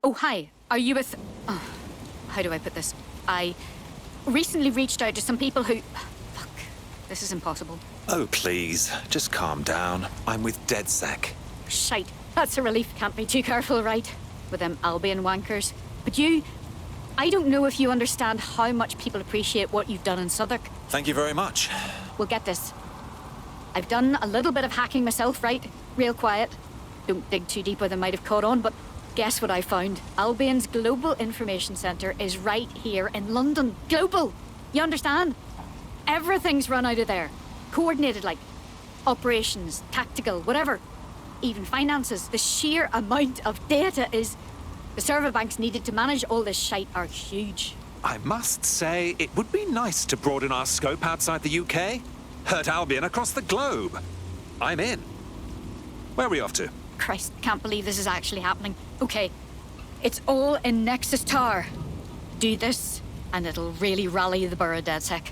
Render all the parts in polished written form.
Oh, hi. Are you with... Oh, how do I put this? I recently reached out to some people who... Fuck. This is impossible. Oh, please. Just calm down. I'm with DedSec. Shite. That's a relief. Can't be too careful, right? With them Albion wankers. But you... I don't know if you understand how much people appreciate what you've done in Southwark. Thank you very much. Well, get this. I've done a little bit of hacking myself, right? Real quiet. Don't dig too deep or they might have caught on, but guess what I found? Albion's Global Information Centre is right here in London. Global! You understand? Everything's run out of there. Coordinated, like operations, tactical, whatever. Even finances. The sheer amount of data is... The server banks needed to manage all this shite are huge. I must say, it would be nice to broaden our scope outside the UK. Hurt Albion across the globe. I'm in. Where are we off to? Christ, can't believe this is actually happening. Okay, it's all in Nexus Tower. Do this, and it'll really rally the Borough DedSec.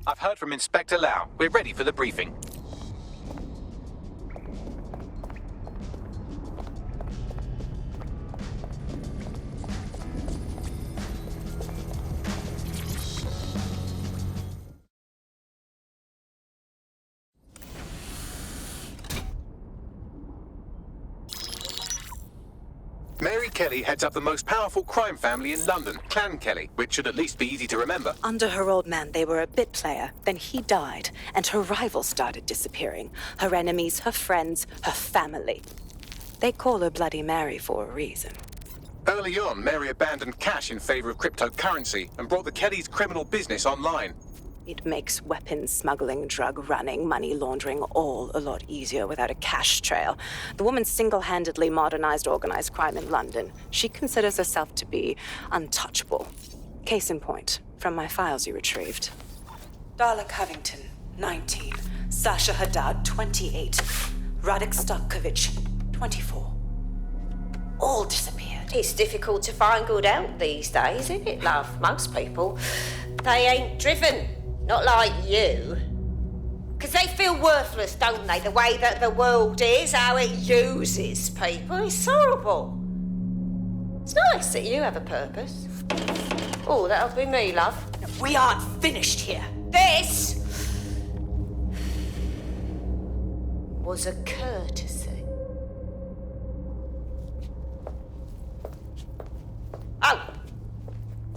I've heard from Inspector Lau. We're ready for the briefing. Mary Kelly heads up the most powerful crime family in London, Clan Kelly, which should at least be easy to remember. Under her old man, they were a bit player. Then he died, and her rivals started disappearing. Her enemies, her friends, her family. They call her Bloody Mary for a reason. Early on, Mary abandoned cash in favor of cryptocurrency and brought the Kellys' criminal business online. It makes weapons smuggling, drug running, money laundering all a lot easier without a cash trail. The woman single-handedly modernized organized crime in London. She considers herself to be untouchable. Case in point, from my files you retrieved. Darla Covington, 19. Sasha Haddad, 28. Radek Starkovich, 24. All disappeared. It's difficult to find good help these days, isn't it, love? Most people, they ain't driven. Not like you. Because they feel worthless, don't they? The way that the world is, how it uses people. It's horrible. It's nice that you have a purpose. Oh, that'll be me, love. We aren't finished here. This was a courtesy. Oh.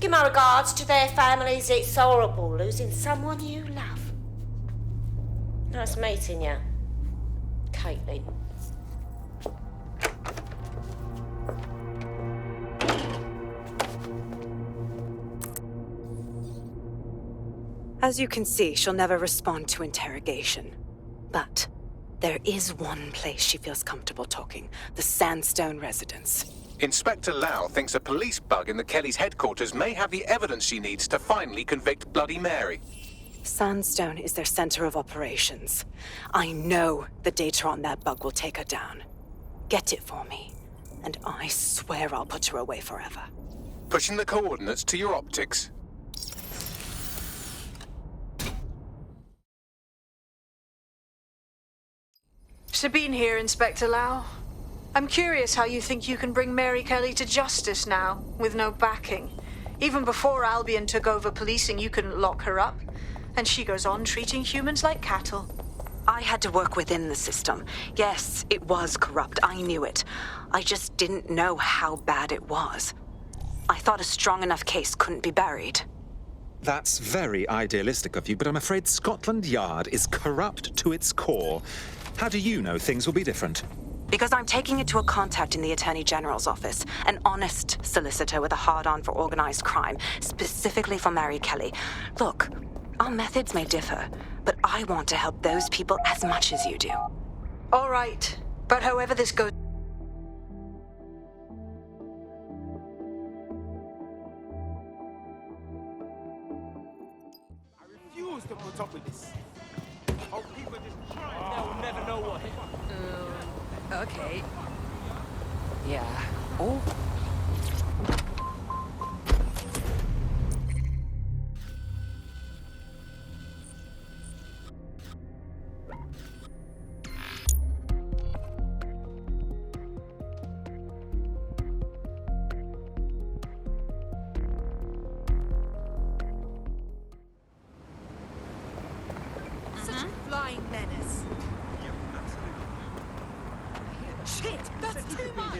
Give my regards to their families. It's horrible losing someone you love. Nice meeting you, Caitlin. As you can see, she'll never respond to interrogation. But there is one place she feels comfortable talking, the Sandstone residence. Inspector Lau thinks a police bug in the Kellys' headquarters may have the evidence she needs to finally convict Bloody Mary. Sandstone is their center of operations. I know the data on that bug will take her down. Get it for me, and I swear I'll put her away forever. Pushing the coordinates to your optics. Sabine here, Inspector Lau. I'm curious how you think you can bring Mary Kelly to justice now, with no backing. Even before Albion took over policing, you couldn't lock her up. And she goes on treating humans like cattle. I had to work within the system. Yes, it was corrupt. I knew it. I just didn't know how bad it was. I thought a strong enough case couldn't be buried. That's very idealistic of you, but I'm afraid Scotland Yard is corrupt to its core. How do you know things will be different? Because I'm taking it to a contact in the Attorney General's office, an honest solicitor with a hard-on for organized crime, specifically for Mary Kelly. Look, our methods may differ, but I want to help those people as much as you do. All right, but however this goes... I refuse to put up with this. Our people just try. They'll never know what hit. Okay. Yeah. Oh. Such a flying menace. Shit, that's too much!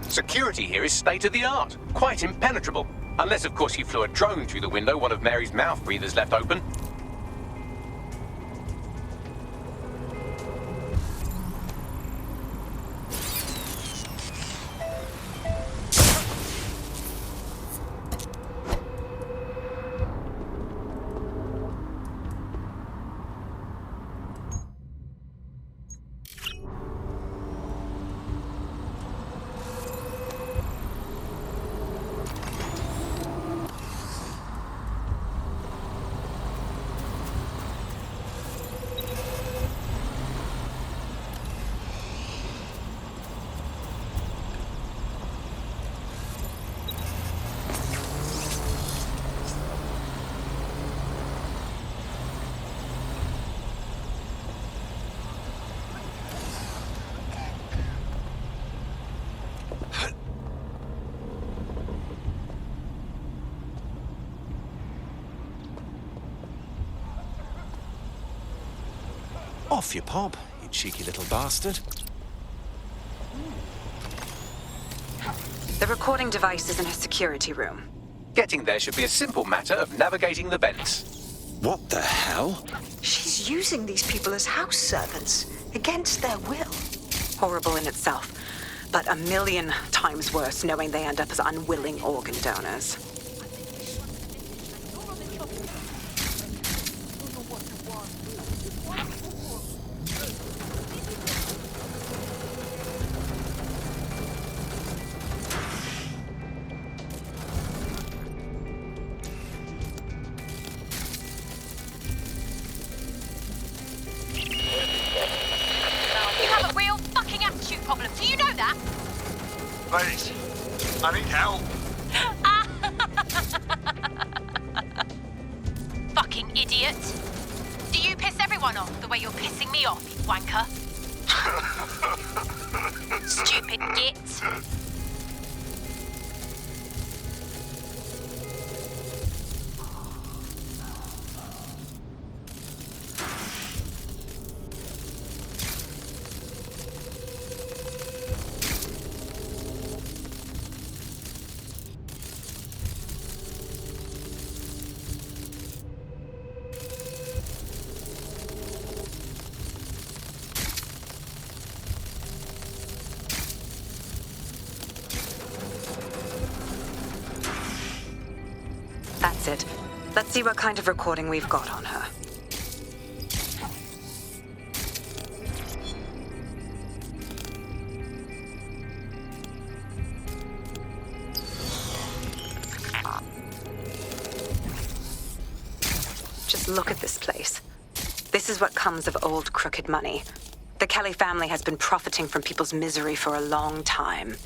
Security here is state-of-the-art, quite impenetrable. Unless, of course, you flew a drone through the window one of Mary's mouth breathers left open. Off you pop, you cheeky little bastard. The recording device is in her security room. Getting there should be a simple matter of navigating the vents. What the hell? She's using these people as house servants, against their will. Horrible in itself, but a million times worse knowing they end up as unwilling organ donors. You have a real fucking attitude problem. Do you know that? Please, I need help. Fucking idiot. Do you piss everyone off the way you're pissing me off, you wanker? Stupid git. That's it. Let's see what kind of recording we've got on her. Just look at this place. This is what comes of old crooked money. The Kelly family has been profiting from people's misery for a long time.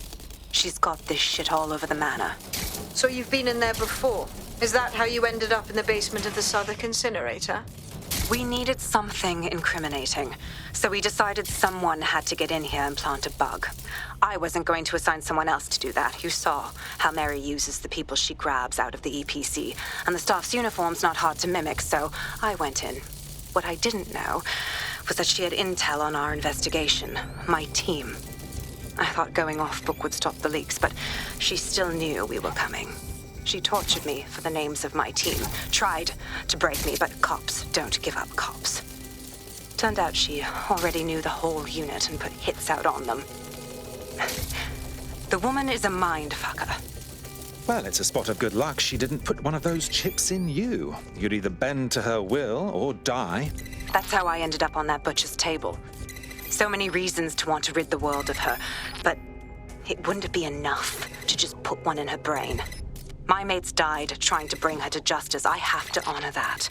She's got this shit all over the manor. So you've been in there before? Is that how you ended up in the basement of the Southwark incinerator? We needed something incriminating, so we decided someone had to get in here and plant a bug. I wasn't going to assign someone else to do that. You saw how Mary uses the people she grabs out of the EPC, and the staff's uniform's not hard to mimic, so I went in. What I didn't know was that she had intel on our investigation, my team. I thought going off book would stop the leaks, but she still knew we were coming. She tortured me for the names of my team, tried to break me, but cops don't give up cops. Turned out she already knew the whole unit and put hits out on them. The woman is a mind fucker. Well, it's a spot of good luck she didn't put one of those chips in you. You'd either bend to her will or die. That's how I ended up on that butcher's table. So many reasons to want to rid the world of her, but it wouldn't be enough to just put one in her brain. My mates died trying to bring her to justice. I have to honor that.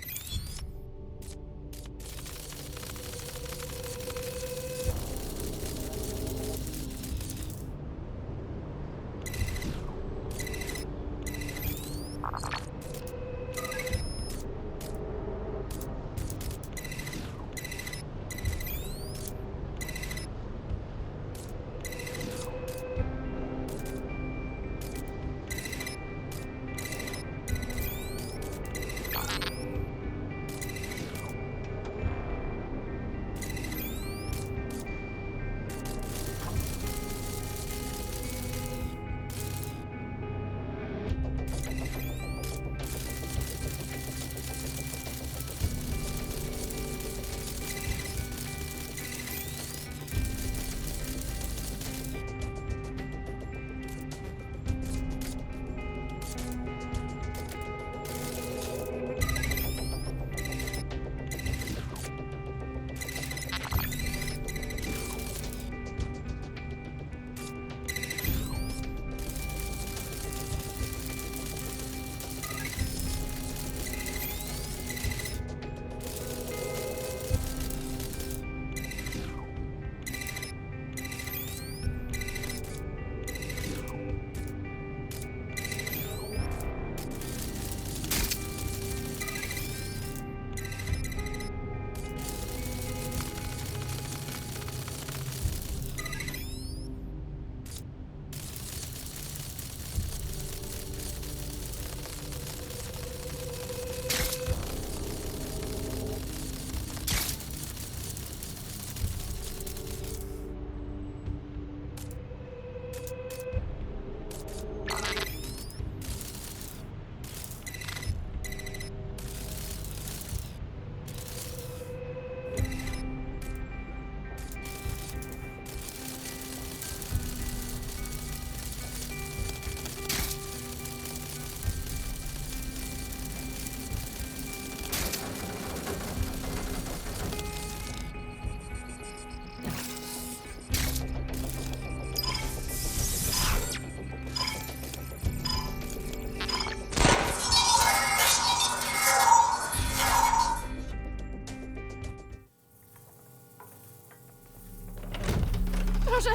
Proszę!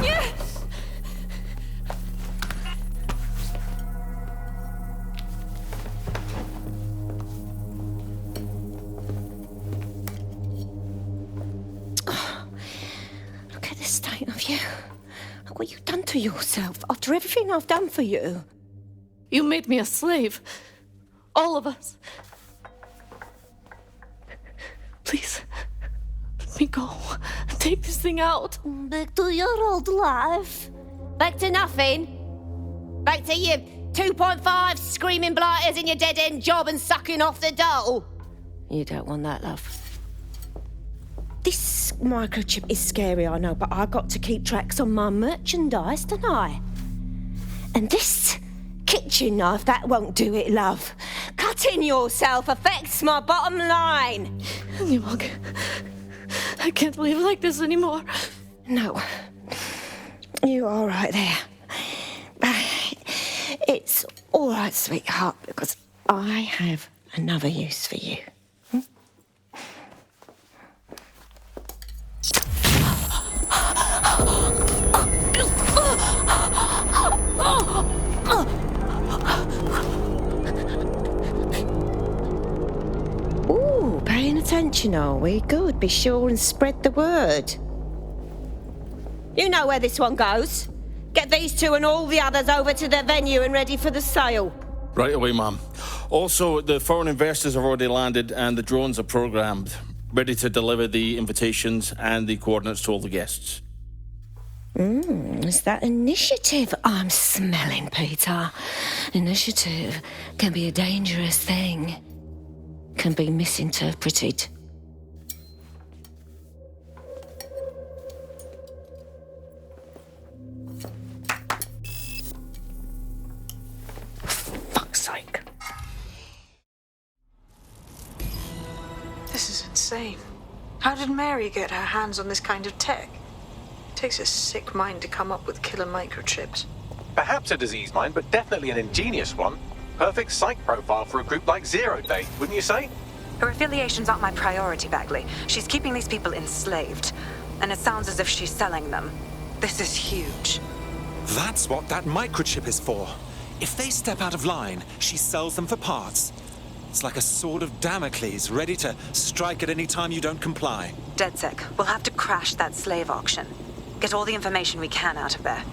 Nie! Look at the state of you. Look what you've done to yourself after everything I've done for you. You made me a slave. All of us. Please, let me go. Take this thing out. Back to your old life. Back to nothing. Back to your 2.5 screaming blighters in your dead-end job and sucking off the dole. You don't want that, love. This microchip is scary, I know, but I got to keep tracks on my merchandise, don't I? And this kit kitchen knife, that won't do it, love. Cutting yourself affects my bottom line. Look, I can't live like this anymore. No. You're all right there. It's all right, sweetheart, because I have another use for you. Ooh, paying attention, are we? Good. Be sure and spread the word. You know where this one goes. Get these two and all the others over to the venue and ready for the sale. Right away, ma'am. Also, the foreign investors have already landed and the drones are programmed, ready to deliver the invitations and the coordinates to all the guests. It's that initiative I'm smelling, Peter. Initiative can be a dangerous thing. Can be misinterpreted. Fuck's sake. This is insane. How did Mary get her hands on this kind of tech? It takes a sick mind to come up with killer microchips. Perhaps a disease mind, but definitely an ingenious one. Perfect psych profile for a group like Zero Day, wouldn't you say? Her affiliations aren't my priority, Bagley. She's keeping these people enslaved. And it sounds as if she's selling them. This is huge. That's what that microchip is for. If they step out of line, she sells them for parts. It's like a sword of Damocles, ready to strike at any time you don't comply. DedSec, we'll have to crash that slave auction. Get all the information we can out of there.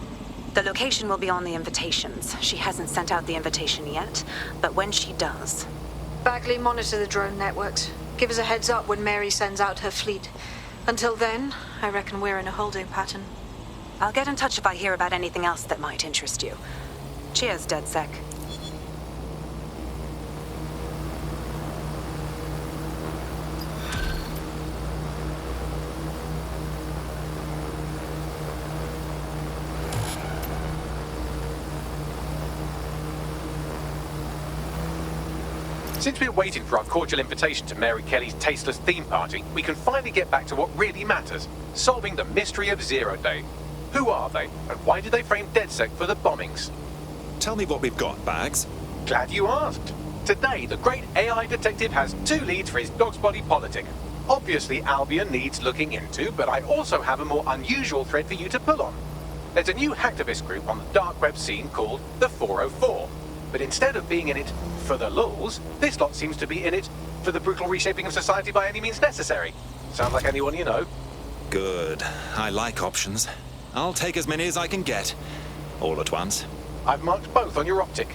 The location will be on the invitations. She hasn't sent out the invitation yet, but when she does... Bagley, monitor the drone networks. Give us a heads up when Mary sends out her fleet. Until then, I reckon we're in a holding pattern. I'll get in touch if I hear about anything else that might interest you. Cheers, DedSec. Since we're waiting for our cordial invitation to Mary Kelly's tasteless theme party, we can finally get back to what really matters, solving the mystery of Zero Day. Who are they, and why did they frame DedSec for the bombings? Tell me what we've got, Bags. Glad you asked. Today, the great AI detective has 2 leads for his dog's body politic. Obviously, Albion needs looking into, but I also have a more unusual thread for you to pull on. There's a new hacktivist group on the dark web scene called the 404. But instead of being in it for the lulz, this lot seems to be in it for the brutal reshaping of society by any means necessary. Sound like anyone you know? Good. I like options. I'll take as many as I can get. All at once. I've marked both on your optic.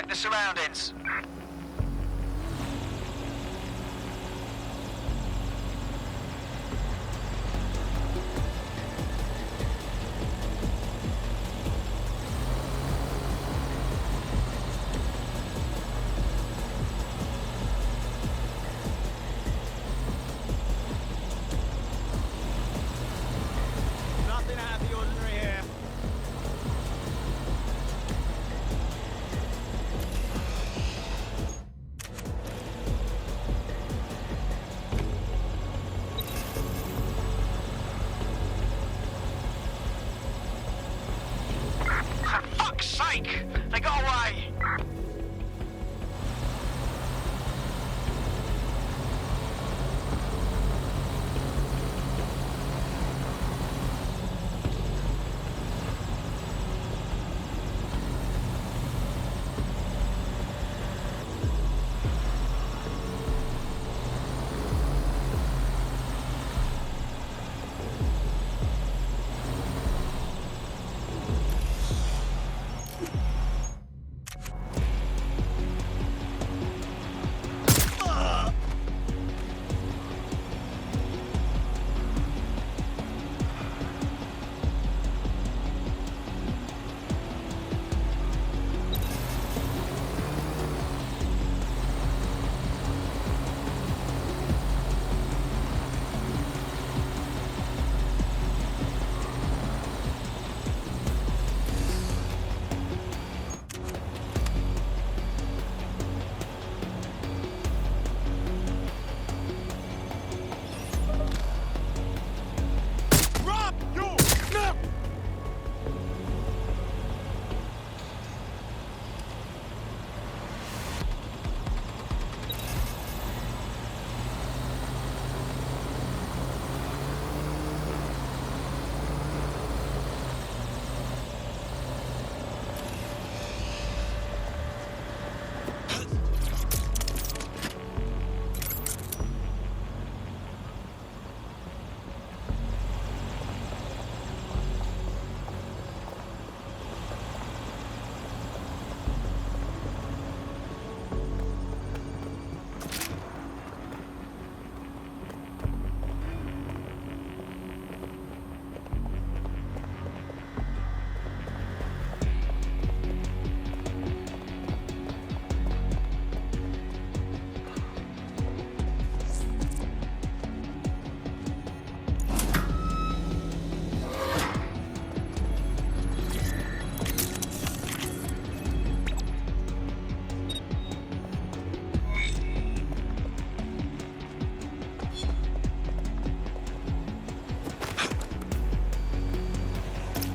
check the surroundings. Nothing out of the ordinary here. For fuck's sake! They got away!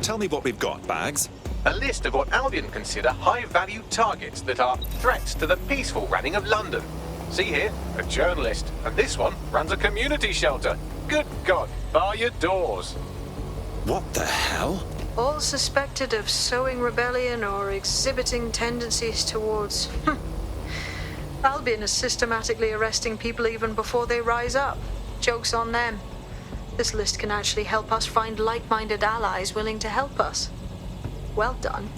Tell me what we've got, Bags. A list of what Albion consider high-value targets that are threats to the peaceful running of London. See here, a journalist, and this one runs a community shelter. Good God, bar your doors. What the hell? All suspected of sowing rebellion or exhibiting tendencies towards... Albion is systematically arresting people even before they rise up. Joke's on them. This list can actually help us find like-minded allies willing to help us. Well done.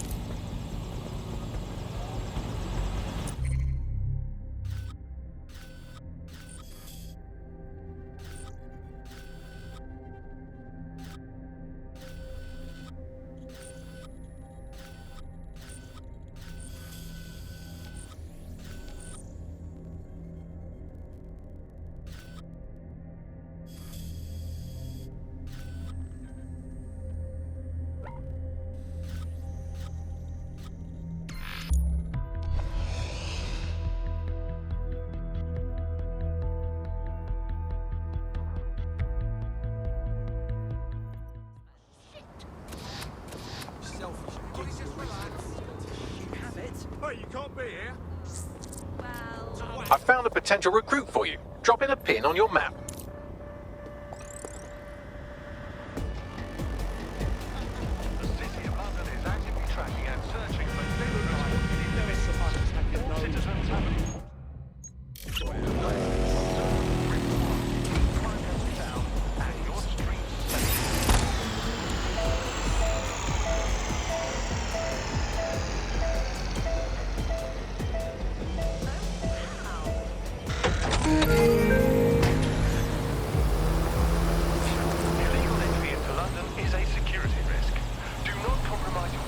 I found a potential recruit for you. Drop in a pin on your map. The City of London is actively tracking and searching for citizens having...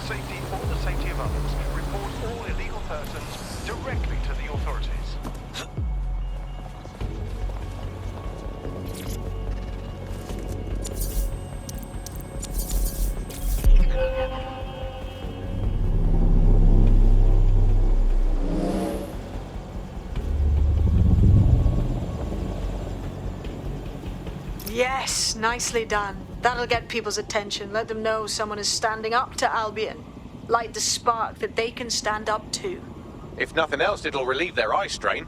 safety or the safety of others, report all illegal persons directly to the authorities. Yes, nicely done. That'll get people's attention. Let them know someone is standing up to Albion. Light the spark that they can stand up to. If nothing else, it'll relieve their eye strain.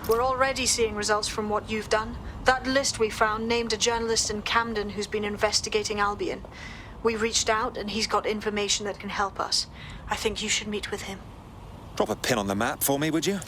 We're already seeing results from what you've done. That list we found named a journalist in Camden who's been investigating Albion. We reached out and he's got information that can help us. I think you should meet with him. Drop a pin on the map for me, would you?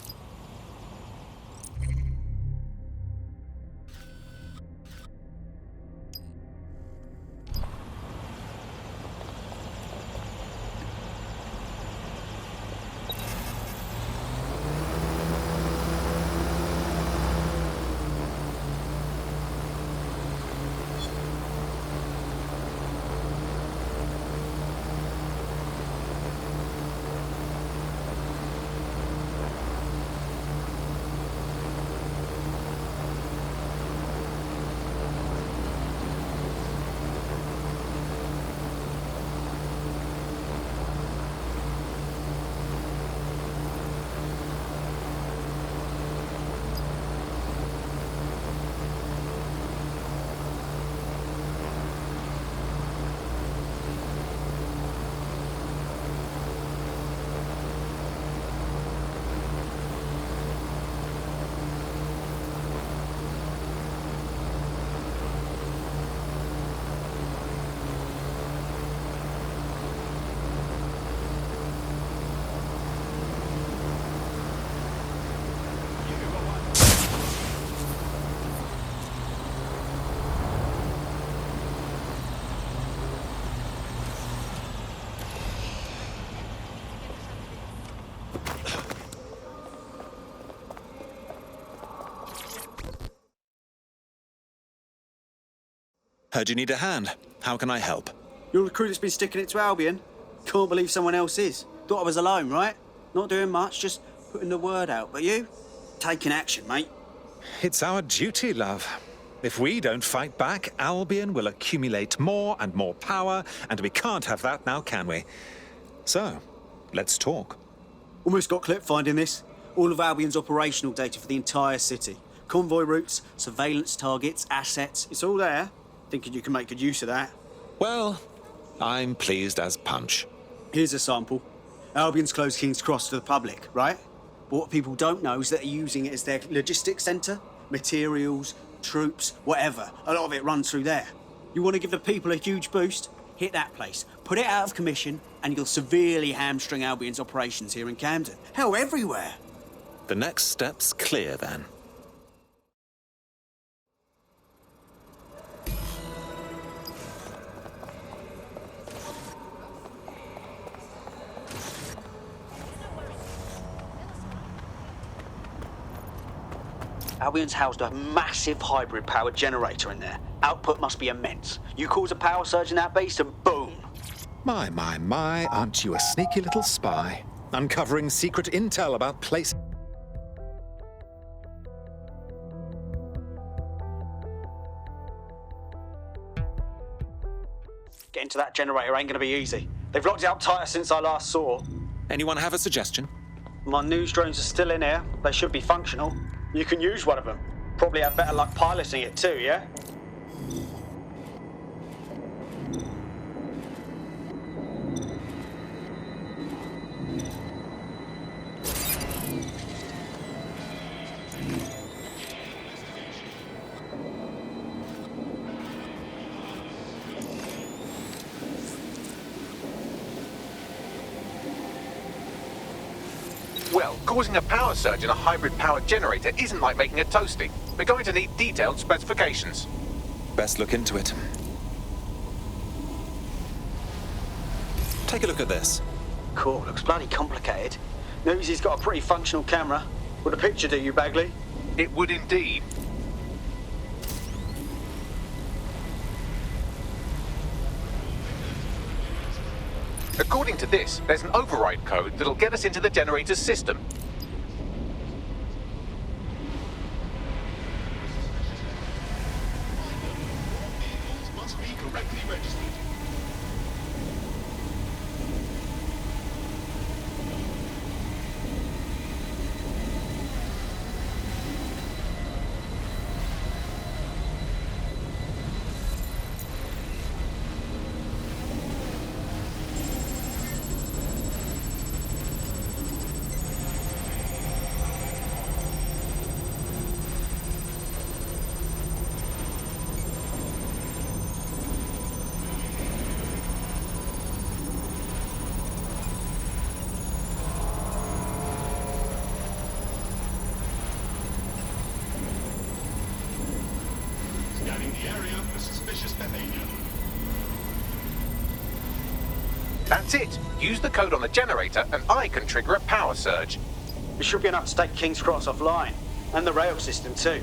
Heard you need a hand. How can I help? You're the crew that's been sticking it to Albion. Can't believe someone else is. Thought I was alone, right? Not doing much, just putting the word out. But you? Taking action, mate. It's our duty, love. If we don't fight back, Albion will accumulate more and more power, and we can't have that now, can we? So, let's talk. Almost got clip finding this. All of Albion's operational data for the entire city. Convoy routes, surveillance targets, assets. It's all there. Thinking you can make good use of that. Well, I'm pleased as punch. Here's a sample. Albion's closed King's Cross to the public, right? But what people don't know is that they're using it as their logistics centre. Materials, troops, whatever. A lot of it runs through there. You want to give the people a huge boost? Hit that place. Put it out of commission, and you'll severely hamstring Albion's operations here in Camden. Hell, everywhere. The next step's clear, then. Albion's housed a massive hybrid powered generator in there. Output must be immense. You cause a power surge in that beast and boom. My, aren't you a sneaky little spy? Uncovering secret intel about place... Getting to that generator ain't gonna be easy. They've locked it up tighter since I last saw. Anyone have a suggestion? My news drones are still in here. They should be functional. You can use one of them. Probably have better luck piloting it too, yeah? Well, causing a power surge in a hybrid-powered generator isn't like making a toasty. We're going to need detailed specifications. Best look into it. Take a look at this. Cool, looks bloody complicated. Newsy's got a pretty functional camera. Would a picture do you, Bagley? It would indeed. According to this, there's an override code that'll get us into the generator's system. Must be correctly registered. Scanning the area for suspicious behavior. That's it. Use the code on the generator and I can trigger a power surge. It should be enough to take King's Cross offline. And the rail system too.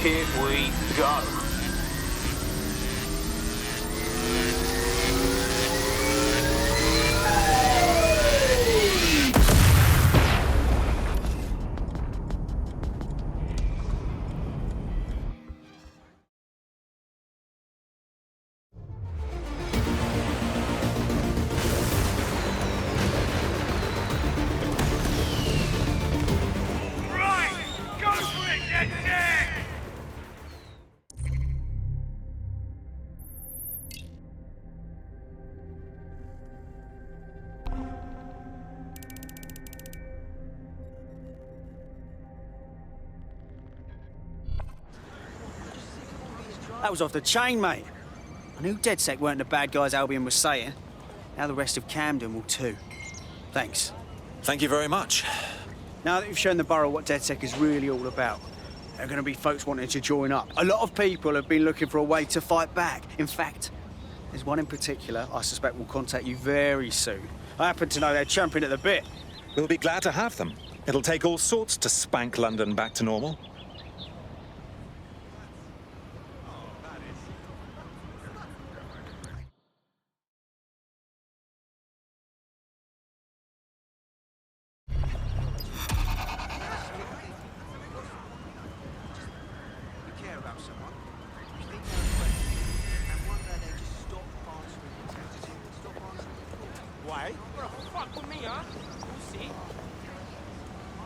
Here we go. That was off the chain, mate. I knew DedSec weren't the bad guys Albion was saying. Now the rest of Camden will too. Thanks. Thank you very much. Now that you've shown the borough what DedSec is really all about, there are going to be folks wanting to join up. A lot of people have been looking for a way to fight back. In fact, there's one in particular I suspect will contact you very soon. I happen to know they're champing at the bit. We'll be glad to have them. It'll take all sorts to spank London back to normal. Why? What the fuck with me, huh?